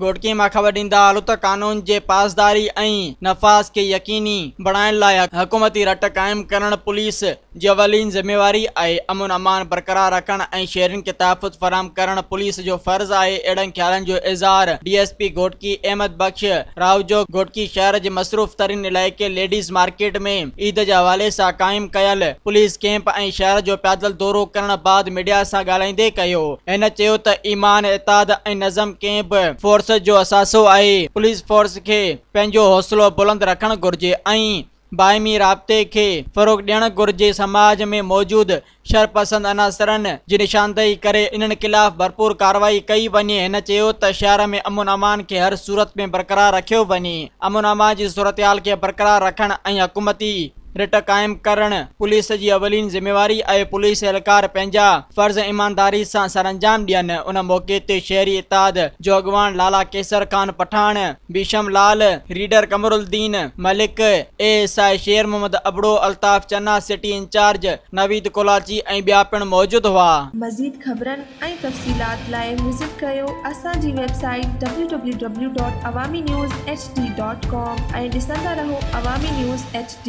घोटकी मां ख़बर ॾींदा हलो त कानून जे पासदारी ऐं नफ़ाज़ खे यकीनी बणाइण लाइ हुकूमती रट क़ाइम करण पुलिस जी अवलीन ज़िम्मेवारी आहे। अमन अमान बरक़रार रखण ऐं शहरियुनि खे तहफ़ुज़ फराहम करण पुलिस जो फ़र्ज़ आहे। अहिड़नि ख़्यालनि जो इज़हार DSP घोटकी अहमद बख्श राव जो घोटकी शहर जे मसरूफ़ तरीन इलाइक़े लेडीज़ मार्केट में ईद जे हवाले सां क़ाइम कयल पुलिस कैंप ऐं शहर जो पैदल दौरो करण बाद मीडिया सां ॻाल्हाईंदे कयो। हिन चयो त ईमान इताद ऐं नज़म कंहिं बि फोर्स जो असासो आहे। पुलिस फोर्स खे पंहिंजो हौसलो बुलंद रखणु घुर्जे ऐं बाहिमी राब्ते खे फ़रोग़ ॾियणु घुर्जे। समाज में मौजूद शरपसंद अनासरनि जी निशानदेही करे इन्हनि ख़िलाफ़ भरपूर कार्रवाई कई वञे। हिन चयो त शहर में अमन अमान खे हर सूरत में बरक़रार रखियो वञे। अमन अमान जी सूरतहाल खे बरक़रार रखण ऐं हुकूमती रिट क़ाइम करण पुलिस जी अवलीन ज़िम्मेवारी आहे। पुलिस एहलकार पंहिंजा फ़र्ज़ ईमानदारी सां सरअंजाम ॾियनि। उन मौक़े ते शहरी इताद जो अॻवान लाला केसर खान पठान, बीशम लाल, रीडर कमरुद्दीन मलिक, ASI शेर मोहम्मद अबड़ो, अल्ताफ़ चन्ना, सिटी इंचार्ज नवीद कोलाची ऐं ॿिया पिणु मौजूद हुआ। मज़ीद ख़बरनि ऐं तफ़सीलात लाइ विज़िट कयो असांजी वेबसाइट www.awamiNewsHD.com ऐं ॾिसंदा रहो अवामी न्यूज़ HD।